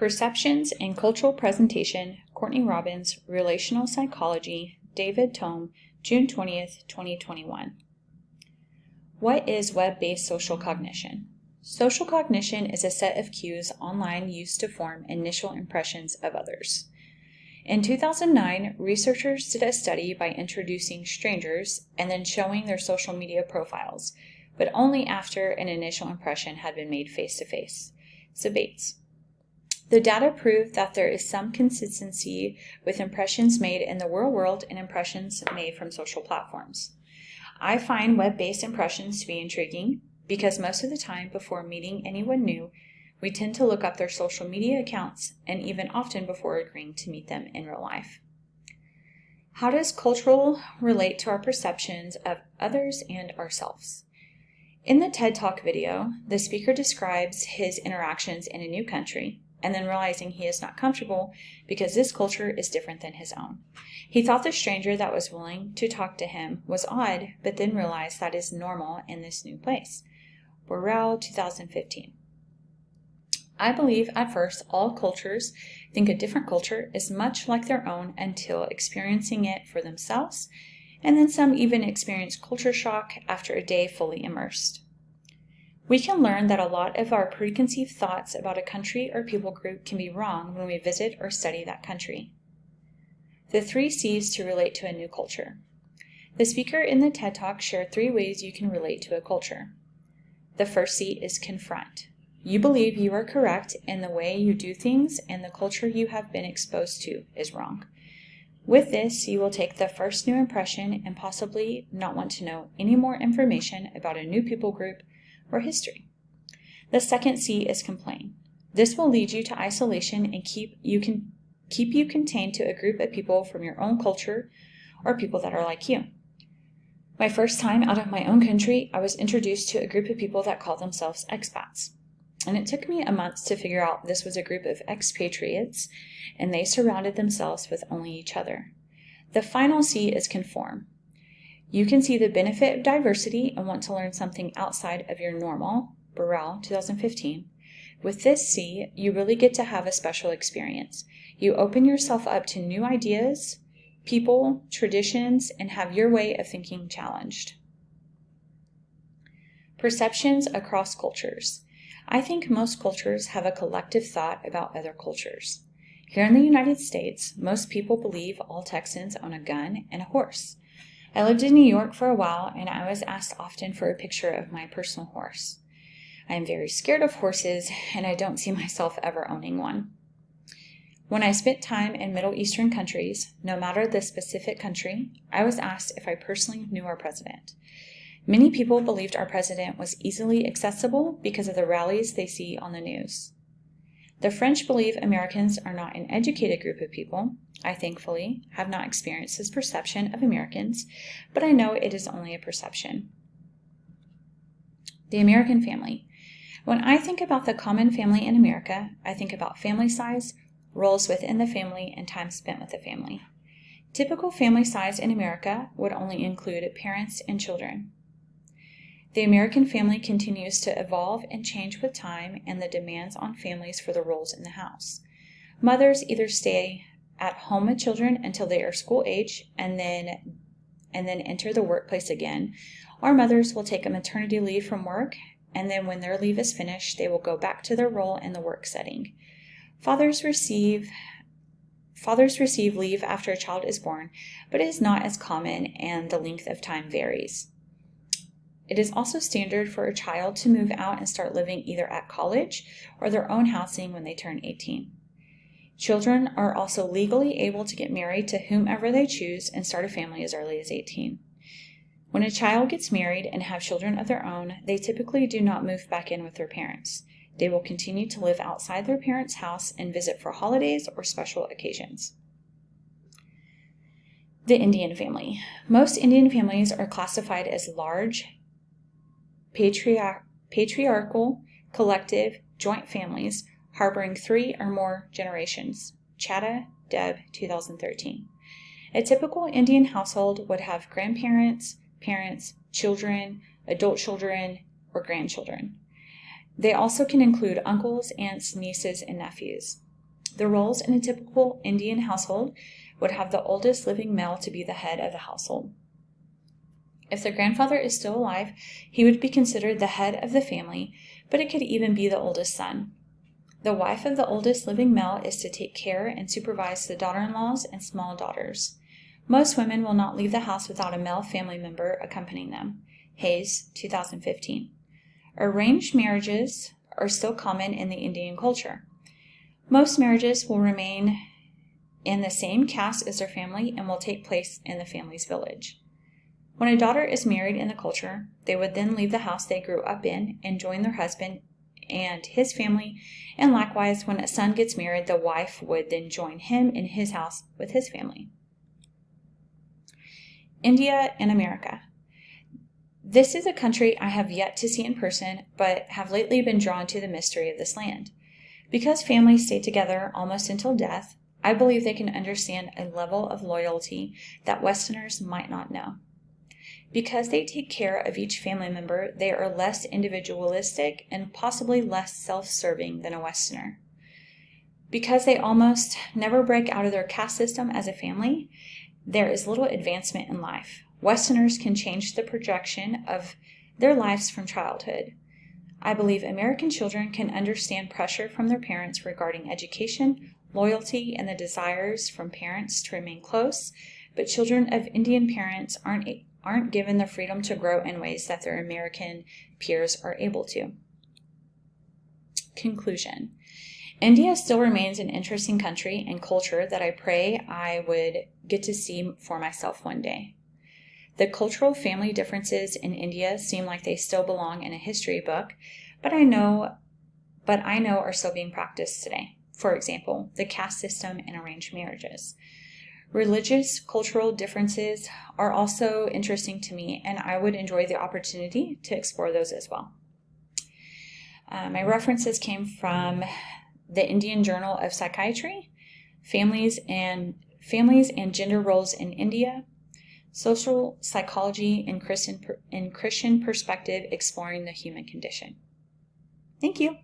Perceptions in Cultural Presentation, Courtney Robbins, Relational Psychology, David Tome, June 20th, 2021. What is web-based social cognition? Social cognition is a set of cues online used to form initial impressions of others. In 2009, researchers did a study by introducing strangers and then showing their social media profiles, but only after an initial impression had been made face-to-face. Bates. The data proved that there is some consistency with impressions made in the real world and impressions made from social platforms. I find web-based impressions to be intriguing because most of the time before meeting anyone new, we tend to look up their social media accounts and even often before agreeing to meet them in real life. How does cultural relate to our perceptions of others and ourselves? In the TED Talk video, the speaker describes his interactions in a new country and then realizing he is not comfortable because this culture is different than his own. He thought the stranger that was willing to talk to him was odd, but then realized that is normal in this new place. Burrell, 2015. I believe at first all cultures think a different culture is much like their own until experiencing it for themselves, and then some even experience culture shock after a day fully immersed. We can learn that a lot of our preconceived thoughts about a country or people group can be wrong when we visit or study that country. The 3 C's to relate to a new culture. The speaker in the TED Talk shared 3 ways you can relate to a culture. The first C is confront. You believe you are correct in the way you do things and the culture you have been exposed to is wrong. With this, you will take the first new impression and possibly not want to know any more information about a new people group or history. The second C is complain. This will lead you to isolation and keep you contained to a group of people from your own culture or people that are like you. My first time out of my own country, I was introduced to a group of people that call themselves expats. And it took me a month to figure out this was a group of expatriates, and they surrounded themselves with only each other. The final C is conform. You can see the benefit of diversity and want to learn something outside of your normal. Burrell, 2015. With this C, you really get to have a special experience. You open yourself up to new ideas, people, traditions, and have your way of thinking challenged. Perceptions across cultures. I think most cultures have a collective thought about other cultures. Here in the United States, most people believe all Texans own a gun and a horse. I lived in New York for a while, and I was asked often for a picture of my personal horse. I am very scared of horses, and I don't see myself ever owning one. When I spent time in Middle Eastern countries, no matter the specific country, I was asked if I personally knew our president. Many people believed our president was easily accessible because of the rallies they see on the news. The French believe Americans are not an educated group of people. I thankfully have not experienced this perception of Americans, but I know it is only a perception. The American family. When I think about the common family in America, I think about family size, roles within the family, and time spent with the family. Typical family size in America would only include parents and children. The American family continues to evolve and change with time and the demands on families for the roles in the house. Mothers either stay at home with children until they are school age and then enter the workplace again, or mothers will take a maternity leave from work, and then when their leave is finished, they will go back to their role in the work setting. Fathers receive leave after a child is born, but it is not as common and the length of time varies. It is also standard for a child to move out and start living either at college or their own housing when they turn 18. Children are also legally able to get married to whomever they choose and start a family as early as 18. When a child gets married and have children of their own, they typically do not move back in with their parents. They will continue to live outside their parents' house and visit for holidays or special occasions. The Indian family. Most Indian families are classified as large, patriarchal, collective, joint families harboring 3 or more generations. Chatta, Deb, 2013. A typical Indian household would have grandparents, parents, children, adult children, or grandchildren. They also can include uncles, aunts, nieces, and nephews. The roles in a typical Indian household would have the oldest living male to be the head of the household. If the grandfather is still alive, he would be considered the head of the family, but it could even be the oldest son. The wife of the oldest living male is to take care and supervise the daughter-in-laws and small daughters. Most women will not leave the house without a male family member accompanying them. Hayes, 2015. Arranged marriages are still common in the Indian culture. Most marriages will remain in the same caste as their family and will take place in the family's village. When a daughter is married in the culture, they would then leave the house they grew up in and join their husband and his family, and likewise, when a son gets married, the wife would then join him in his house with his family. India and America. This is a country I have yet to see in person, but have lately been drawn to the mystery of this land. Because families stay together almost until death, I believe they can understand a level of loyalty that Westerners might not know. Because they take care of each family member, they are less individualistic and possibly less self-serving than a Westerner. Because they almost never break out of their caste system as a family, there is little advancement in life. Westerners can change the projection of their lives from childhood. I believe American children can understand pressure from their parents regarding education, loyalty, and the desires from parents to remain close, but children of Indian parents aren't given the freedom to grow in ways that their American peers are able to. Conclusion. India still remains an interesting country and culture that I pray I would get to see for myself one day. The cultural family differences in India seem like they still belong in a history book, but I know are still being practiced today. For example, the caste system and arranged marriages. Religious, cultural differences are also interesting to me, and I would enjoy the opportunity to explore those as well. My references came from the Indian Journal of Psychiatry, Families and Gender Roles in India, Social Psychology in Christian Perspective, Exploring the Human Condition. Thank you.